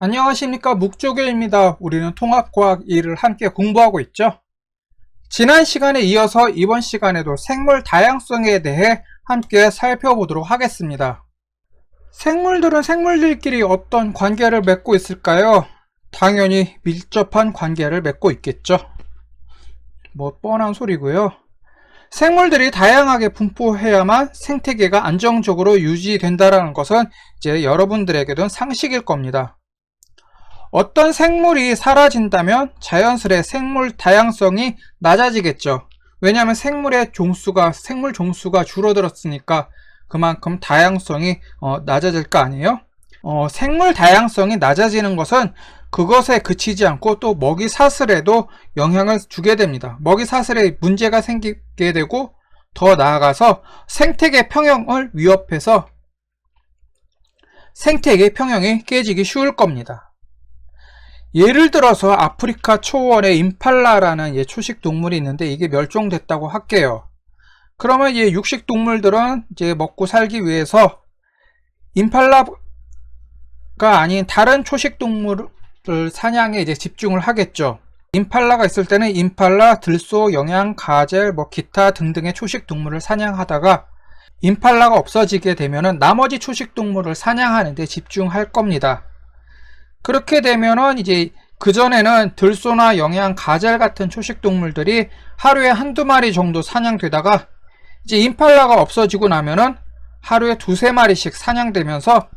안녕하십니까, 묵조교입니다. 우리는 통합과학 2를 함께 공부하고 있죠. 지난 시간에 이어서 이번 시간에도 생물 다양성에 대해 함께 살펴보도록 하겠습니다. 생물들은 생물들끼리 어떤 관계를 맺고 있을까요? 당연히 밀접한 관계를 맺고 있겠죠. 뭐 뻔한 소리고요. 생물들이 다양하게 분포해야만 생태계가 안정적으로 유지된다는 것은 이제 여러분들에게도 상식일 겁니다. 어떤 생물이 사라진다면 자연스레 생물 다양성이 낮아지겠죠. 왜냐하면 생물 종수가 줄어들었으니까 그만큼 다양성이 낮아질 거 아니에요? 생물 다양성이 낮아지는 것은 그것에 그치지 않고 또 먹이 사슬에도 영향을 주게 됩니다. 먹이 사슬에 문제가 생기게 되고 더 나아가서 생태계 평형을 위협해서 생태계 평형이 깨지기 쉬울 겁니다. 예를 들어서 아프리카 초원에 임팔라라는 초식 동물이 있는데 이게 멸종됐다고 할게요. 그러면 육식 동물들은 이제 먹고 살기 위해서 임팔라가 아닌 다른 초식 동물을 사냥에 이제 집중을 하겠죠. 임팔라가 있을 때는 임팔라, 들소, 영양, 가젤, 기타 등등의 초식 동물을 사냥하다가 임팔라가 없어지게 되면은 나머지 초식 동물을 사냥하는 데 집중할 겁니다. 그렇게 되면은 이제 그전에는 들소나 영양, 가젤 같은 초식 동물들이 하루에 한두 마리 정도 사냥되다가 이제 임팔라가 없어지고 나면은 하루에 두세 마리씩 사냥되면서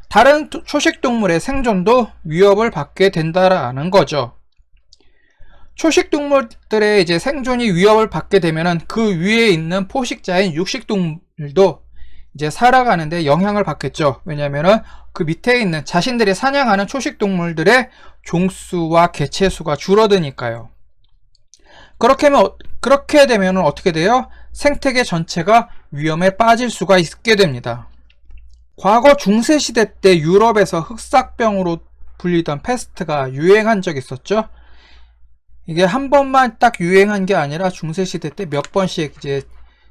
다른 초식 동물의 생존도 위협을 받게 된다라는 거죠. 초식 동물들의 이제 생존이 위협을 받게 되면은 그 위에 있는 포식자인 육식 동물도 이제 살아가는데 영향을 받겠죠. 왜냐면은 그 밑에 있는 자신들이 사냥하는 초식 동물들의 종수와 개체수가 줄어드니까요. 그렇게 되면 어떻게 돼요? 생태계 전체가 위험에 빠질 수가 있게 됩니다. 과거 중세시대 때 유럽에서 흑사병으로 불리던 패스트가 유행한 적이 있었죠. 이게 한 번만 딱 유행한 게 아니라 중세시대 때 몇 번씩 이제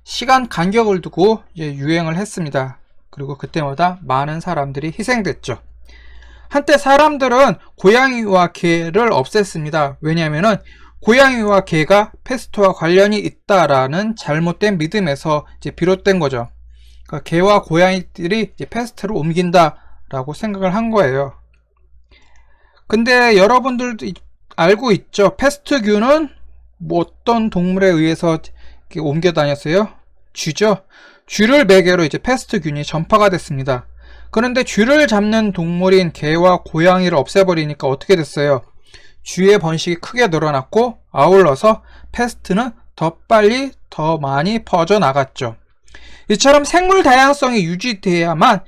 시간 간격을 두고 이제 유행을 했습니다. 그리고 그때마다 많은 사람들이 희생됐죠. 한때 사람들은 고양이와 개를 없앴습니다. 왜냐하면은 고양이와 개가 패스트와 관련이 있다라는 잘못된 믿음에서 이제 비롯된 거죠. 그러니까 개와 고양이들이 이제 패스트를 옮긴다라고 생각을 한 거예요. 근데 여러분들도 알고 있죠? 패스트균은 어떤 동물에 의해서 이렇게 옮겨 다녔어요? 쥐죠? 쥐를 매개로 이제 패스트균이 전파가 됐습니다. 그런데 쥐를 잡는 동물인 개와 고양이를 없애버리니까 어떻게 됐어요? 쥐의 번식이 크게 늘어났고 아울러서 패스트는 더 빨리 더 많이 퍼져나갔죠. 이처럼 생물 다양성이 유지돼야만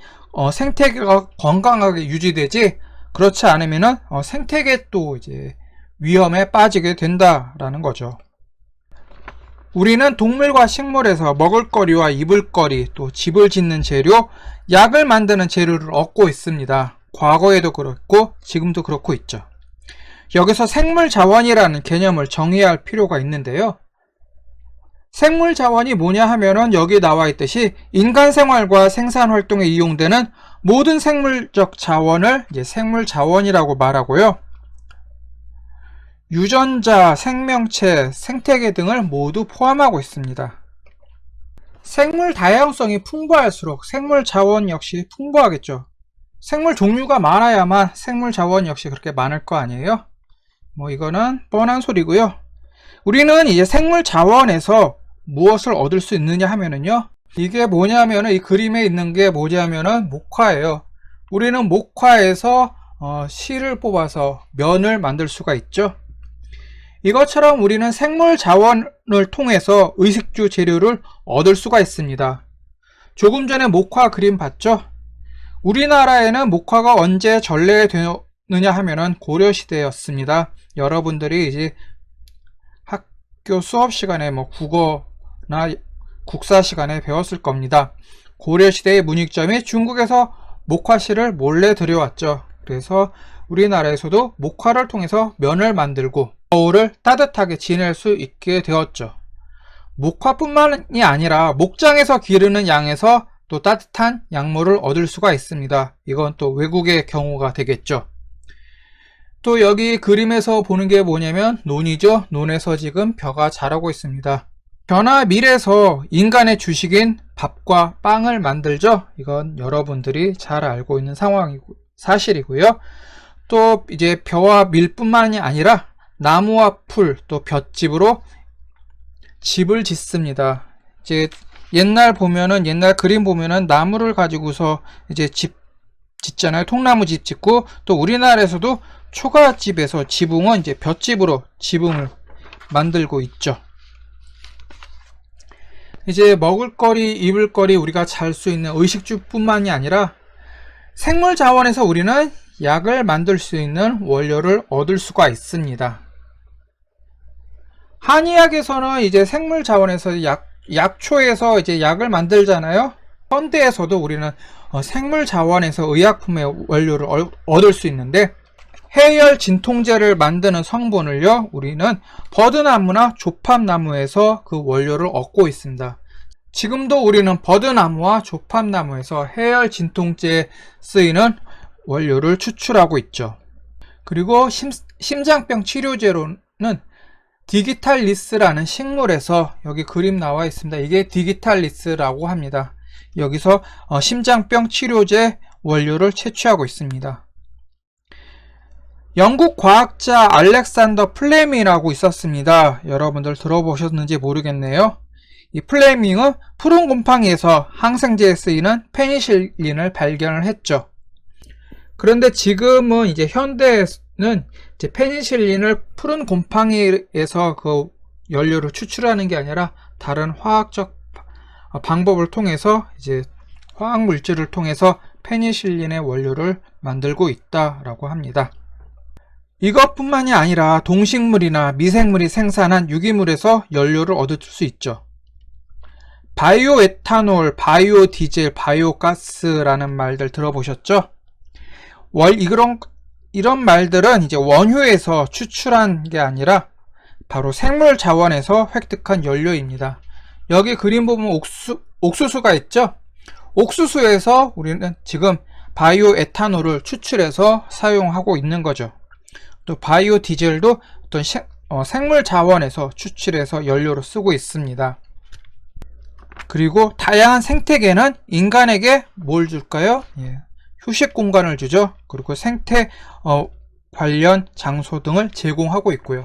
생태계가 건강하게 유지되지, 그렇지 않으면은 생태계 또 이제 위험에 빠지게 된다라는 거죠. 우리는 동물과 식물에서 먹을거리와 입을거리, 또 집을 짓는 재료, 약을 만드는 재료를 얻고 있습니다. 과거에도 그렇고 지금도 그렇고 있죠. 여기서 생물자원이라는 개념을 정의해야 할 필요가 있는데요. 생물자원이 뭐냐 하면은 여기 나와 있듯이 인간 생활과 생산 활동에 이용되는 모든 생물적 자원을 이제 생물자원이라고 말하고요. 유전자, 생명체, 생태계 등을 모두 포함하고 있습니다. 생물 다양성이 풍부할수록 생물 자원 역시 풍부하겠죠. 생물 종류가 많아야만 생물 자원 역시 그렇게 많을 거 아니에요? 이거는 뻔한 소리고요. 우리는 이제 생물 자원에서 무엇을 얻을 수 있느냐 하면은요, 이게 뭐냐면은 이 그림에 있는 게 뭐냐면은 목화예요. 우리는 목화에서 실을 뽑아서 면을 만들 수가 있죠. 이것처럼 우리는 생물 자원을 통해서 의식주 재료를 얻을 수가 있습니다. 조금 전에 목화 그림 봤죠? 우리나라에는 목화가 언제 전래되느냐 하면은 고려시대였습니다. 여러분들이 이제 학교 수업 시간에 국어나 국사 시간에 배웠을 겁니다. 고려시대의 문익점이 중국에서 목화실을 몰래 들여왔죠. 그래서 우리나라에서도 목화를 통해서 면을 만들고 겨울을 따뜻하게 지낼 수 있게 되었죠. 목화뿐만이 아니라 목장에서 기르는 양에서 또 따뜻한 약물을 얻을 수가 있습니다. 이건 또 외국의 경우가 되겠죠. 또 여기 그림에서 보는 게 뭐냐면 논이죠. 논에서 지금 벼가 자라고 있습니다. 벼나 밀에서 인간의 주식인 밥과 빵을 만들죠. 이건 여러분들이 잘 알고 있는 사실이고요. 또 이제 벼와 밀뿐만이 아니라 나무와 풀, 또 볏짚으로 집을 짓습니다. 이제 옛날 그림 보면은 나무를 가지고서 이제 집 짓잖아요. 통나무 집 짓고, 또 우리나라에서도 초가집에서 지붕은 이제 볏짚으로 지붕을 만들고 있죠. 이제 먹을거리, 입을거리, 우리가 잘 수 있는 의식주뿐만이 아니라 생물 자원에서 우리는 약을 만들 수 있는 원료를 얻을 수가 있습니다. 한의학에서는 이제 생물 자원에서 약초에서 이제 약을 만들잖아요. 현대에서도 우리는 생물 자원에서 의약품의 원료를 얻을 수 있는데, 해열 진통제를 만드는 성분을요, 우리는 버드나무나 조팝나무에서 그 원료를 얻고 있습니다. 지금도 우리는 버드나무와 조팝나무에서 해열 진통제에 쓰이는 원료를 추출하고 있죠. 그리고 심장병 치료제로는 디기탈리스라는 식물에서, 여기 그림 나와 있습니다. 이게 디기탈리스라고 합니다. 여기서 심장병 치료제 원료를 채취하고 있습니다. 영국 과학자 알렉산더 플레밍이라고 있었습니다. 여러분들 들어보셨는지 모르겠네요. 이 플레밍은 푸른 곰팡이에서 항생제에 쓰이는 페니실린을 발견을 했죠. 그런데 지금은 이제 현대에는 이제 페니실린을 푸른 곰팡이에서 그 연료를 추출하는 게 아니라 다른 화학적 방법을 통해서, 이제 화학 물질을 통해서 페니실린의 원료를 만들고 있다라고 합니다. 이것뿐만이 아니라 동식물이나 미생물이 생산한 유기물에서 연료를 얻을 수 있죠. 바이오에탄올, 바이오디젤, 바이오가스라는 말들 들어보셨죠? 이런 말들은 이제 원효에서 추출한 게 아니라 바로 생물 자원에서 획득한 연료입니다. 여기 그림 보면 옥수수가 있죠? 옥수수에서 우리는 지금 바이오에탄올을 추출해서 사용하고 있는 거죠. 또 바이오 디젤도 어떤 생물 자원에서 추출해서 연료로 쓰고 있습니다. 그리고 다양한 생태계는 인간에게 뭘 줄까요? 휴식 공간을 주죠. 그리고 생태 관련 장소 등을 제공하고 있고요.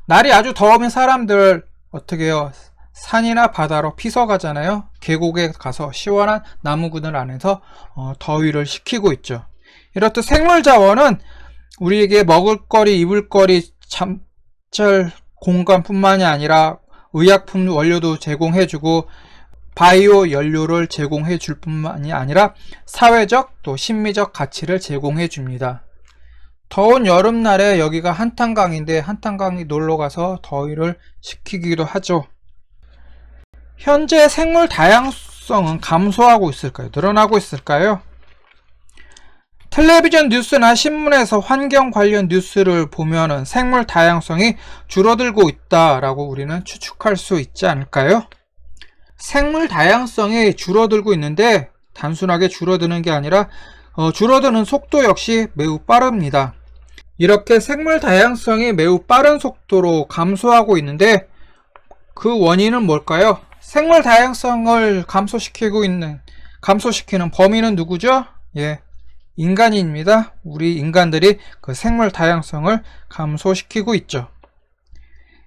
날이 아주 더우면 사람들 어떻게 해요? 산이나 바다로 피서 가잖아요. 계곡에 가서 시원한 나무 그늘 안에서 더위를 식히고 있죠. 이렇듯 생물 자원은 우리에게 먹을거리, 입을거리, 잠잘 공간뿐만이 아니라 의약품 원료도 제공해주고 바이오 연료를 제공해줄 뿐만이 아니라 사회적 또 심리적 가치를 제공해줍니다. 더운 여름날에 여기가 한탄강인데 한탄강이 놀러가서 더위를 식히기도 하죠. 현재 생물 다양성은 감소하고 있을까요? 늘어나고 있을까요? 텔레비전 뉴스나 신문에서 환경 관련 뉴스를 보면은 생물 다양성이 줄어들고 있다라고 우리는 추측할 수 있지 않을까요? 생물 다양성이 줄어들고 있는데 단순하게 줄어드는 게 아니라 줄어드는 속도 역시 매우 빠릅니다. 이렇게 생물 다양성이 매우 빠른 속도로 감소하고 있는데 그 원인은 뭘까요? 생물 다양성을 감소시키는 범인은 누구죠? 인간입니다. 우리 인간들이 그 생물 다양성을 감소시키고 있죠.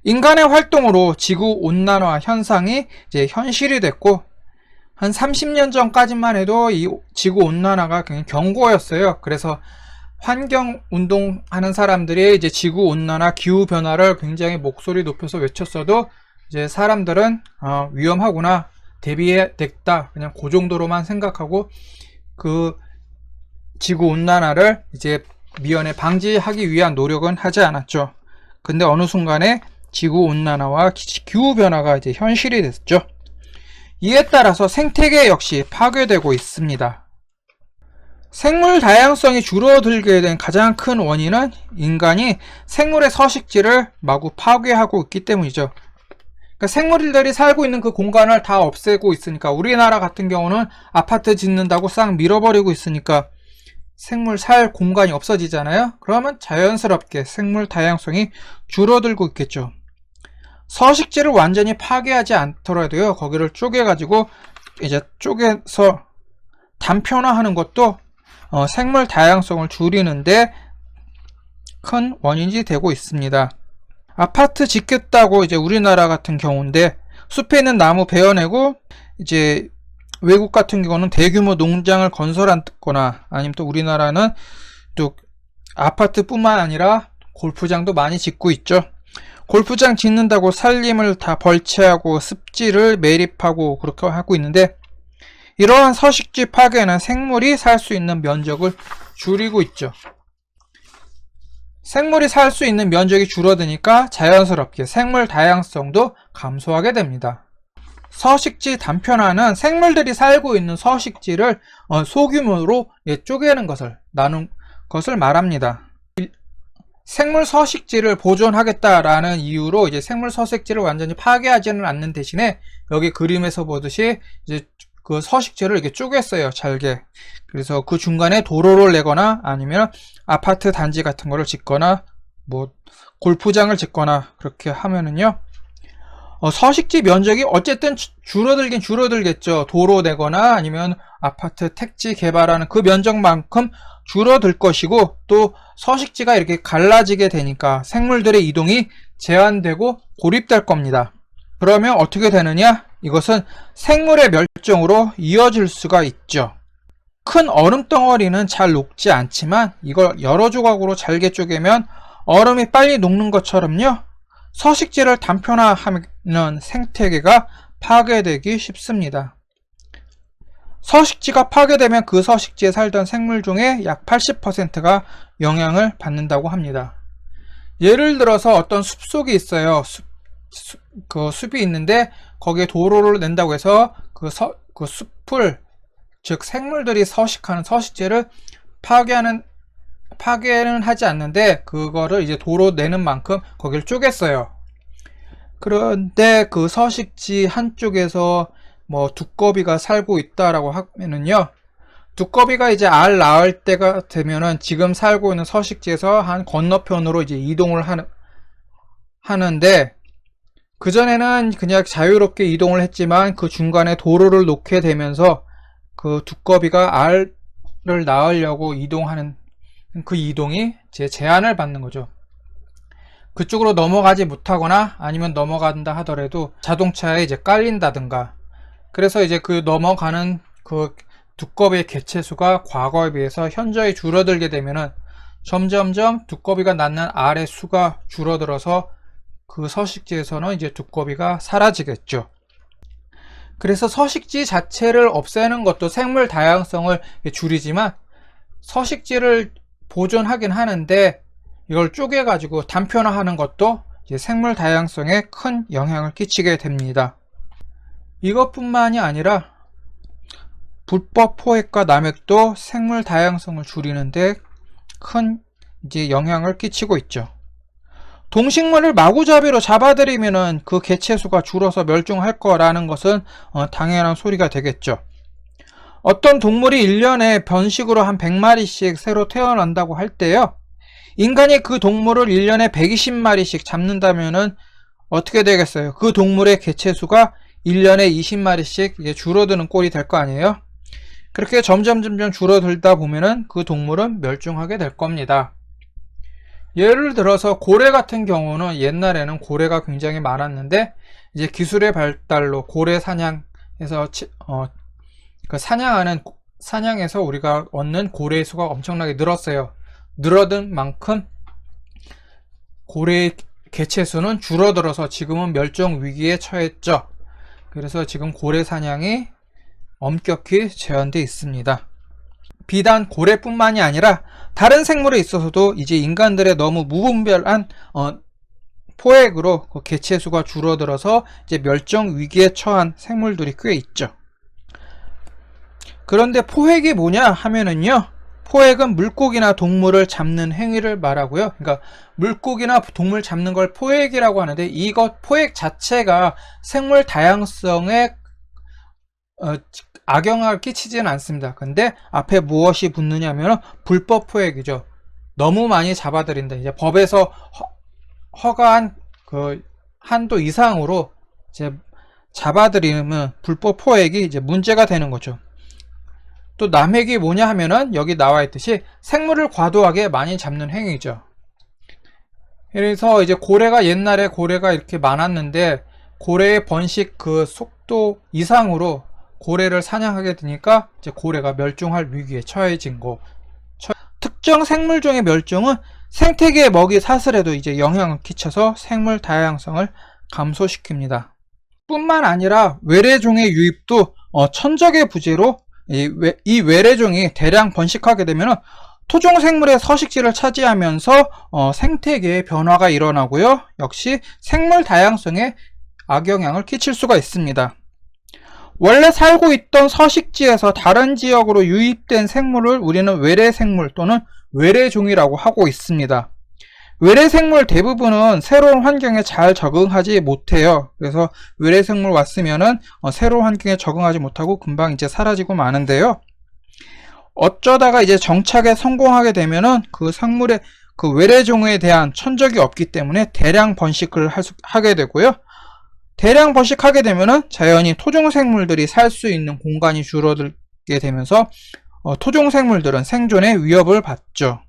인간의 활동으로 지구 온난화 현상이 이제 현실이 됐고, 한 30년 전까지만 해도 이 지구 온난화가 굉장히 경고였어요. 그래서 환경 운동하는 사람들이 이제 지구 온난화, 기후 변화를 굉장히 목소리 높여서 외쳤어도 이제 사람들은 위험하구나, 대비해야 됐다, 그냥 그 정도로만 생각하고 그 지구 온난화를 이제 미연에 방지하기 위한 노력은 하지 않았죠. 근데 어느 순간에 지구 온난화와 기후 변화가 이제 현실이 됐죠. 이에 따라서 생태계 역시 파괴되고 있습니다. 생물 다양성이 줄어들게 된 가장 큰 원인은 인간이 생물의 서식지를 마구 파괴하고 있기 때문이죠. 그러니까 생물들이 살고 있는 그 공간을 다 없애고 있으니까, 우리나라 같은 경우는 아파트 짓는다고 싹 밀어버리고 있으니까 생물 살 공간이 없어지잖아요. 그러면 자연스럽게 생물 다양성이 줄어들고 있겠죠. 서식지를 완전히 파괴하지 않더라도요, 거기를 쪼개가지고 이제 쪼개서 단편화하는 것도 생물 다양성을 줄이는데 큰 원인이 되고 있습니다. 아파트 짓겠다고 이제 우리나라 같은 경우인데 숲에 있는 나무 베어내고 이제 외국 같은 경우는 대규모 농장을 건설하거나 아니면 또 우리나라는 또 아파트뿐만 아니라 골프장도 많이 짓고 있죠. 골프장 짓는다고 산림을 다 벌채하고 습지를 매립하고 그렇게 하고 있는데 이러한 서식지 파괴는 생물이 살 수 있는 면적을 줄이고 있죠. 생물이 살 수 있는 면적이 줄어드니까 자연스럽게 생물 다양성도 감소하게 됩니다. 서식지 단편화는 생물들이 살고 있는 서식지를 소규모로 쪼개는 것을 나눈 것을 말합니다. 생물 서식지를 보존하겠다라는 이유로 이제 생물 서식지를 완전히 파괴하지는 않는 대신에 여기 그림에서 보듯이 이제 그 서식지를 이렇게 쪼갰어요, 잘게. 그래서 그 중간에 도로를 내거나 아니면 아파트 단지 같은 거를 짓거나 뭐 골프장을 짓거나 그렇게 하면은요, 서식지 면적이 어쨌든 줄어들긴 줄어들겠죠. 도로 내거나 아니면 아파트 택지 개발하는 그 면적만큼 줄어들 것이고, 또 서식지가 이렇게 갈라지게 되니까 생물들의 이동이 제한되고 고립될 겁니다. 그러면 어떻게 되느냐? 이것은 생물의 멸종으로 이어질 수가 있죠. 큰 얼음 덩어리는 잘 녹지 않지만 이걸 여러 조각으로 잘게 쪼개면 얼음이 빨리 녹는 것처럼요, 서식지를 단편화하면 생태계가 파괴되기 쉽습니다. 서식지가 파괴되면 그 서식지에 살던 생물 중에 약 80%가 영향을 받는다고 합니다. 예를 들어서 어떤 숲속이 있어요. 그 숲이 있는데 거기에 도로를 낸다고 해서 그 숲을, 즉 생물들이 서식하는 서식지를 파괴는 하지 않는데 그거를 이제 도로 내는 만큼 거기를 쪼갰어요. 그런데 그 서식지 한쪽에서 뭐 두꺼비가 살고 있다라고 하면은요, 두꺼비가 이제 알 낳을 때가 되면은 지금 살고 있는 서식지에서 한 건너편으로 이제 이동을 하는데, 그전에는 그냥 자유롭게 이동을 했지만 그 중간에 도로를 놓게 되면서 그 두꺼비가 알을 낳으려고 이동하는 그 이동이 제한을 받는 거죠. 그쪽으로 넘어가지 못하거나 아니면 넘어간다 하더라도 자동차에 이제 깔린다든가, 그래서 이제 그 넘어가는 그 두꺼비의 개체수가 과거에 비해서 현저히 줄어들게 되면은 점점점 두꺼비가 낳는 알의 수가 줄어들어서 그 서식지에서는 이제 두꺼비가 사라지겠죠. 그래서 서식지 자체를 없애는 것도 생물 다양성을 줄이지만 서식지를 보존하긴 하는데 이걸 쪼개가지고 단편화하는 것도 이제 생물 다양성에 큰 영향을 끼치게 됩니다. 이것뿐만이 아니라 불법 포획과 남획도 생물 다양성을 줄이는데 큰 이제 영향을 끼치고 있죠. 동식물을 마구잡이로 잡아들이면은 그 개체수가 줄어서 멸종할 거라는 것은 당연한 소리가 되겠죠. 어떤 동물이 1년에 번식으로 한 100마리씩 새로 태어난다고 할 때요, 인간이 그 동물을 1년에 120마리씩 잡는다면은 어떻게 되겠어요? 그 동물의 개체수가 1년에 20마리씩 이제 줄어드는 꼴이 될 거 아니에요? 그렇게 점점 줄어들다 보면은 그 동물은 멸종하게 될 겁니다. 예를 들어서 고래 같은 경우는 옛날에는 고래가 굉장히 많았는데 이제 기술의 발달로 고래 사냥에서 그 사냥에서 우리가 얻는 고래의 수가 엄청나게 늘었어요. 늘어든 만큼 고래의 개체수는 줄어들어서 지금은 멸종 위기에 처했죠. 그래서 지금 고래 사냥이 엄격히 제한되어 있습니다. 비단 고래뿐만이 아니라 다른 생물에 있어서도 이제 인간들의 너무 무분별한 포획으로 그 개체수가 줄어들어서 이제 멸종 위기에 처한 생물들이 꽤 있죠. 그런데 포획이 뭐냐 하면은요, 포획은 물고기나 동물을 잡는 행위를 말하고요. 그러니까 물고기나 동물 잡는 걸 포획이라고 하는데 이것 포획 자체가 생물 다양성에 악영향을 끼치지는 않습니다. 근데 앞에 무엇이 붙느냐면 불법 포획이죠. 너무 많이 잡아들인다. 이제 법에서 허가한 그 한도 이상으로 이제 잡아들이면 불법 포획이 이제 문제가 되는 거죠. 또 남획이 뭐냐 하면은 여기 나와 있듯이 생물을 과도하게 많이 잡는 행위죠. 그래서 이제 고래가 옛날에 고래가 이렇게 많았는데 고래의 번식 그 속도 이상으로 고래를 사냥하게 되니까 이제 고래가 멸종할 위기에 처해진 거. 특정 생물종의 멸종은 생태계의 먹이 사슬에도 이제 영향을 끼쳐서 생물 다양성을 감소시킵니다. 뿐만 아니라 외래종의 유입도 천적의 부재로 이 외래종이 대량 번식하게 되면 토종 생물의 서식지를 차지하면서 생태계의 변화가 일어나고요. 역시 생물 다양성에 악영향을 끼칠 수가 있습니다. 원래 살고 있던 서식지에서 다른 지역으로 유입된 생물을 우리는 외래생물 또는 외래종이라고 하고 있습니다. 외래생물 대부분은 새로운 환경에 잘 적응하지 못해요. 그래서 외래생물 왔으면은 새로운 환경에 적응하지 못하고 금방 이제 사라지고 마는데요. 어쩌다가 이제 정착에 성공하게 되면은 그 생물의 그 외래종에 대한 천적이 없기 때문에 대량 번식을 하게 되고요. 대량 번식하게 되면은 자연히 토종 생물들이 살 수 있는 공간이 줄어들게 되면서 토종 생물들은 생존에 위협을 받죠.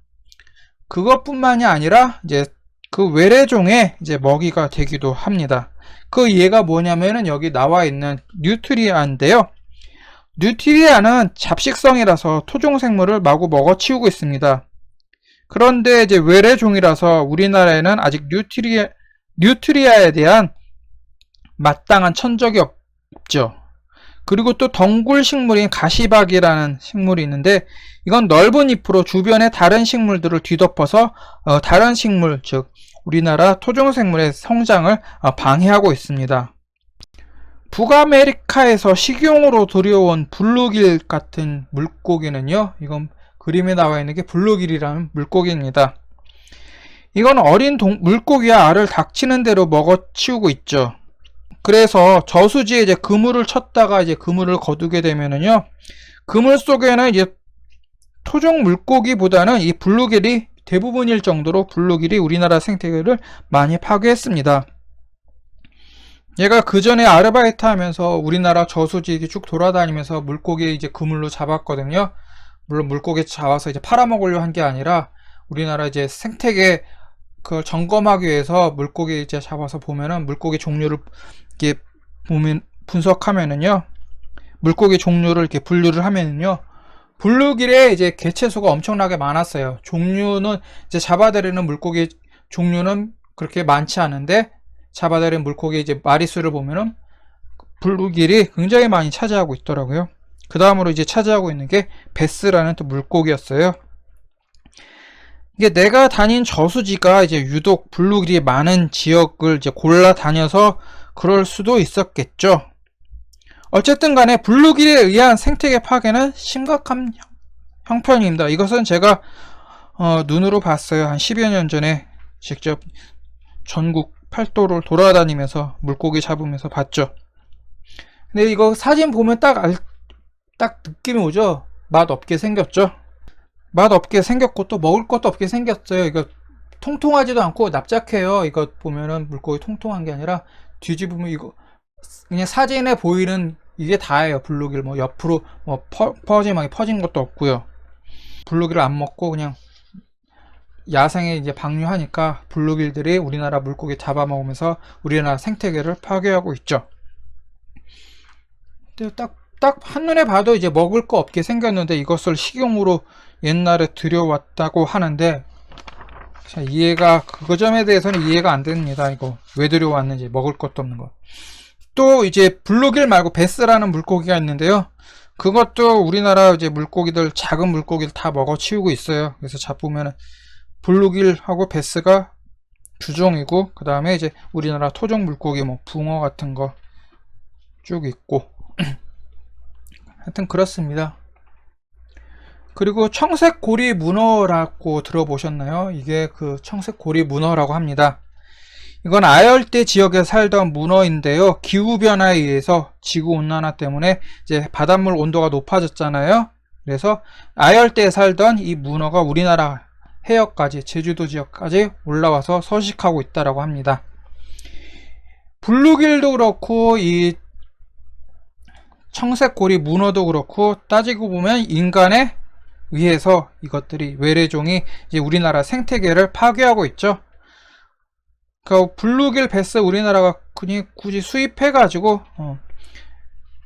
그것뿐만이 아니라 이제 그 외래종의 이제 먹이가 되기도 합니다. 그 예가 뭐냐면은 여기 나와 있는 뉴트리아인데요. 뉴트리아는 잡식성이라서 토종 생물을 마구 먹어치우고 있습니다. 그런데 이제 외래종이라서 우리나라에는 아직 뉴트리아에 대한 마땅한 천적이 없죠. 그리고 또 덩굴 식물인 가시박이라는 식물이 있는데 이건 넓은 잎으로 주변의 다른 식물들을 뒤덮어서 다른 식물, 즉 우리나라 토종생물의 성장을 방해하고 있습니다. 북아메리카에서 식용으로 들여온 블루길 같은 물고기는요, 이건 그림에 나와 있는 게 블루길이라는 물고기입니다. 이건 어린 물고기와 알을 닥치는 대로 먹어치우고 있죠. 그래서 저수지에 이제 그물을 쳤다가 이제 그물을 거두게 되면은요, 그물 속에는 이제 토종 물고기보다는 이 블루길이 대부분일 정도로 블루길이 우리나라 생태계를 많이 파괴했습니다. 얘가 그 전에 아르바이트 하면서 우리나라 저수지 쭉 돌아다니면서 물고기 이제 그물로 잡았거든요. 물론 물고기 잡아서 이제 팔아먹으려 한 게 아니라 우리나라 이제 생태계 그걸 점검하기 위해서 물고기 이제 잡아서 보면은 물고기 종류를 이렇게 보면 분석하면은요, 물고기 종류를 이렇게 분류를 하면은요, 블루길에 이제 개체수가 엄청나게 많았어요. 종류는 이제 잡아들이는 물고기 종류는 그렇게 많지 않은데 잡아들인 물고기 이제 마리수를 보면은 블루길이 굉장히 많이 차지하고 있더라고요. 그 다음으로 이제 차지하고 있는 게 베스라는 또 물고기였어요. 이게 내가 다닌 저수지가 이제 유독 블루길이 많은 지역을 이제 골라 다녀서 그럴 수도 있었겠죠. 어쨌든 간에 블루길에 의한 생태계 파괴는 심각한 형편입니다. 이것은 제가 눈으로 봤어요. 한 10여 년 전에 직접 전국 팔도를 돌아다니면서 물고기 잡으면서 봤죠. 근데 이거 사진 보면 딱 느낌이 오죠. 맛없게 생겼죠. 맛없게 생겼고 또 먹을 것도 없게 생겼어요. 이거 통통하지도 않고 납작해요. 이거 보면은 물고기 통통한 게 아니라 뒤집으면 이거 그냥 사진에 보이는 이게 다예요. 블루길 뭐 옆으로 뭐 퍼짐하게 퍼진 것도 없고요. 블루길을 안 먹고 그냥 야생에 이제 방류하니까 블루길들이 우리나라 물고기 잡아먹으면서 우리나라 생태계를 파괴하고 있죠. 근데 딱 한눈에 봐도 이제 먹을 거 없게 생겼는데 이것을 식용으로 옛날에 들여왔다고 하는데 그 점에 대해서는 이해가 안 됩니다. 이거 왜 들여왔는지, 먹을 것도 없는 거. 또 이제 블루길 말고 베스라는 물고기가 있는데요. 그것도 우리나라 이제 물고기들, 작은 물고기를 다 먹어치우고 있어요. 그래서 잡으면은 블루길하고 베스가 주종이고, 그 다음에 이제 우리나라 토종 물고기 뭐 붕어 같은 거 쭉 있고 하여튼 그렇습니다. 그리고 청색고리 문어라고 들어보셨나요? 이게 그 청색고리 문어라고 합니다. 이건 아열대 지역에 살던 문어인데요. 기후변화에 의해서 지구온난화 때문에 이제 바닷물 온도가 높아졌잖아요. 그래서 아열대에 살던 이 문어가 우리나라 해역까지, 제주도 지역까지 올라와서 서식하고 있다고 합니다. 블루길도 그렇고 이 청색고리 문어도 그렇고 따지고 보면 인간에 의해서 이것들이 외래종이 이제 우리나라 생태계를 파괴하고 있죠. 그 블루길 베스 우리나라가 굳이 수입해가지고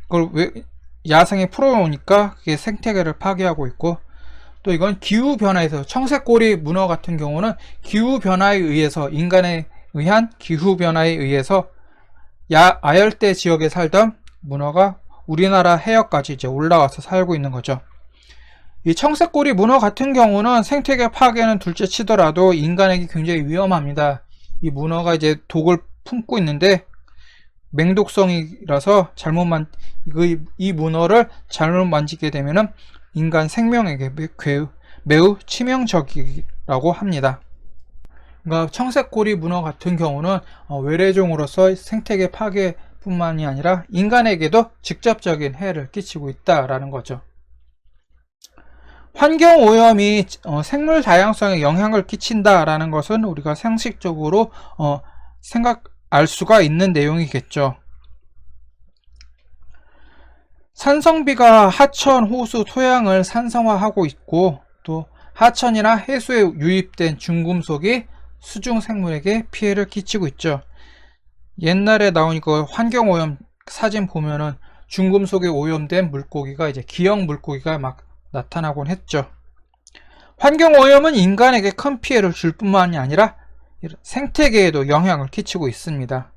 그걸 야생에 풀어놓으니까 그게 생태계를 파괴하고 있고, 또 이건 기후변화에서 청색고리 문어 같은 경우는 기후변화에 의해서, 인간에 의한 기후변화에 의해서 아열대 지역에 살던 문어가 우리나라 해역까지 이제 올라와서 살고 있는 거죠. 이 청색고리 문어 같은 경우는 생태계 파괴는 둘째 치더라도 인간에게 굉장히 위험합니다. 이 문어가 이제 독을 품고 있는데 맹독성이라서 이 문어를 잘못 만지게 되면은 인간 생명에게 매우 치명적이라고 합니다. 그러니까 청색고리 문어 같은 경우는 외래종으로서 생태계 파괴뿐만이 아니라 인간에게도 직접적인 해를 끼치고 있다라는 거죠. 환경오염이 생물 다양성에 영향을 끼친다라는 것은 우리가 상식적으로 알 수가 있는 내용이겠죠. 산성비가 하천, 호수, 토양을 산성화하고 있고, 또 하천이나 해수에 유입된 중금속이 수중 생물에게 피해를 끼치고 있죠. 옛날에 나온 이거 환경오염 사진 보면은 중금속에 오염된 물고기가 이제 기형 물고기가 막 나타나곤 했죠. 환경오염은 인간에게 큰 피해를 줄 뿐만이 아니라 생태계에도 영향을 끼치고 있습니다.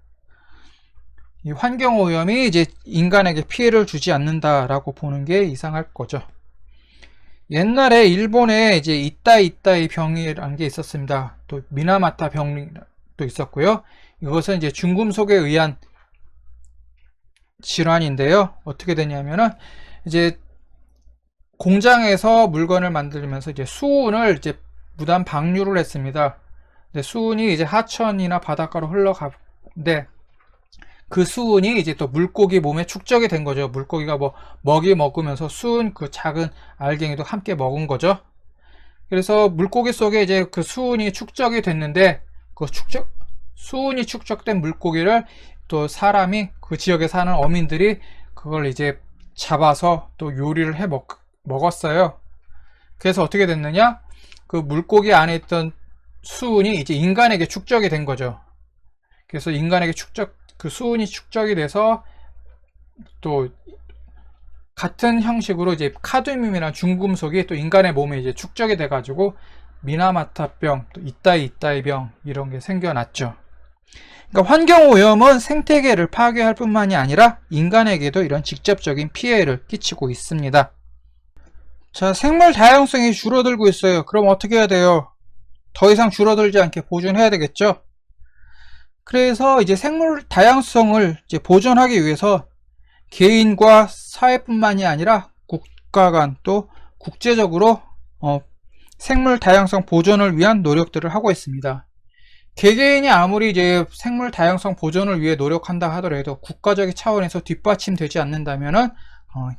이 환경오염이 이제 인간에게 피해를 주지 않는다라고 보는 게 이상할 거죠. 옛날에 일본에 이제 이따이 병이라는 게 있었습니다. 또 미나마타 병도 있었고요. 이것은 이제 중금속에 의한 질환인데요. 어떻게 되냐면은 이제 공장에서 물건을 만들면서 이제 수은을 이제 무단 방류를 했습니다. 근데 수은이 이제 하천이나 바닷가로 흘러가는데 그 수은이 이제 또 물고기 몸에 축적이 된 거죠. 물고기가 뭐 먹이 먹으면서 수은 그 작은 알갱이도 함께 먹은 거죠. 그래서 물고기 속에 이제 그 수은이 축적이 됐는데 그 수은이 축적된 물고기를 또 사람이 그 지역에 사는 어민들이 그걸 이제 잡아서 또 요리를 해 먹었어요. 그래서 어떻게 됐느냐? 그 물고기 안에 있던 수은이 이제 인간에게 축적이 된 거죠. 그래서 인간에게 그 수은이 축적이 돼서 또 같은 형식으로 이제 카드뮴이나 중금속이 또 인간의 몸에 이제 축적이 돼 가지고 미나마타병, 또 이따이병 이런 게 생겨났죠. 그러니까 환경오염은 생태계를 파괴할 뿐만이 아니라 인간에게도 이런 직접적인 피해를 끼치고 있습니다. 자, 생물 다양성이 줄어들고 있어요. 그럼 어떻게 해야 돼요? 더 이상 줄어들지 않게 보존해야 되겠죠? 그래서 이제 생물 다양성을 이제 보존하기 위해서 개인과 사회뿐만이 아니라 국가 간 또 국제적으로 생물 다양성 보존을 위한 노력들을 하고 있습니다. 개개인이 아무리 이제 생물 다양성 보존을 위해 노력한다 하더라도 국가적인 차원에서 뒷받침되지 않는다면은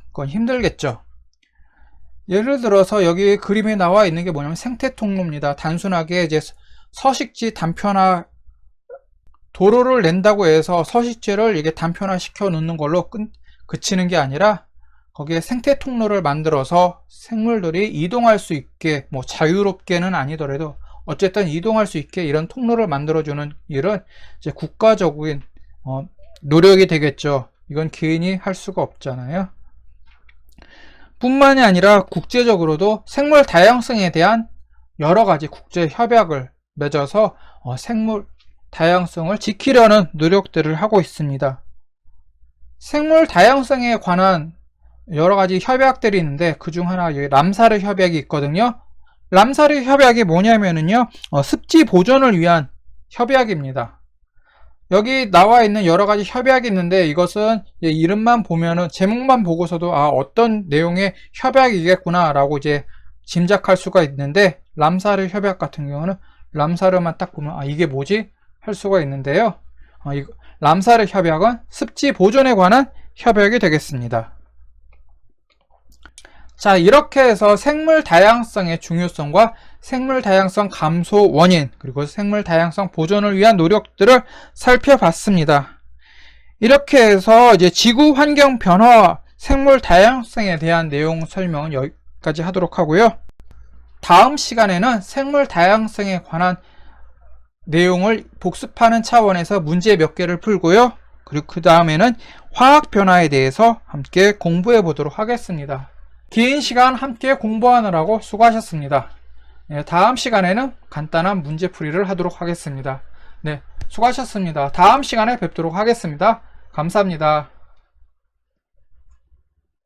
그건 힘들겠죠. 예를 들어서 여기 그림에 나와 있는 게 뭐냐면 생태 통로입니다. 단순하게 이제 서식지 단편화, 도로를 낸다고 해서 서식지를 이게 단편화 시켜 놓는 걸로 그치는 게 아니라 거기에 생태 통로를 만들어서 생물들이 이동할 수 있게, 뭐 자유롭게는 아니더라도 어쨌든 이동할 수 있게 이런 통로를 만들어주는 일은 이제 국가적인 노력이 되겠죠. 이건 개인이 할 수가 없잖아요. 뿐만이 아니라 국제적으로도 생물 다양성에 대한 여러 가지 국제 협약을 맺어서 생물 다양성을 지키려는 노력들을 하고 있습니다. 생물 다양성에 관한 여러 가지 협약들이 있는데 그중 하나 여기 람사르 협약이 있거든요. 람사르 협약이 뭐냐면은요, 습지 보존을 위한 협약입니다. 여기 나와 있는 여러 가지 협약이 있는데 이것은 이름만 보면은, 제목만 보고서도 어떤 내용의 협약이겠구나 라고 이제 짐작할 수가 있는데, 람사르 협약 같은 경우는 람사르만 딱 보면 이게 뭐지? 할 수가 있는데요. 람사르 협약은 습지 보존에 관한 협약이 되겠습니다. 자, 이렇게 해서 생물 다양성의 중요성과 생물 다양성 감소 원인, 그리고 생물 다양성 보존을 위한 노력들을 살펴봤습니다. 이렇게 해서 이제 지구 환경 변화와 생물 다양성에 대한 내용 설명은 여기까지 하도록 하고요. 다음 시간에는 생물 다양성에 관한 내용을 복습하는 차원에서 문제 몇 개를 풀고요. 그리고 그 다음에는 화학 변화에 대해서 함께 공부해 보도록 하겠습니다. 긴 시간 함께 공부하느라고 수고하셨습니다. 네, 다음 시간에는 간단한 문제풀이를 하도록 하겠습니다. 네, 수고하셨습니다. 다음 시간에 뵙도록 하겠습니다. 감사합니다.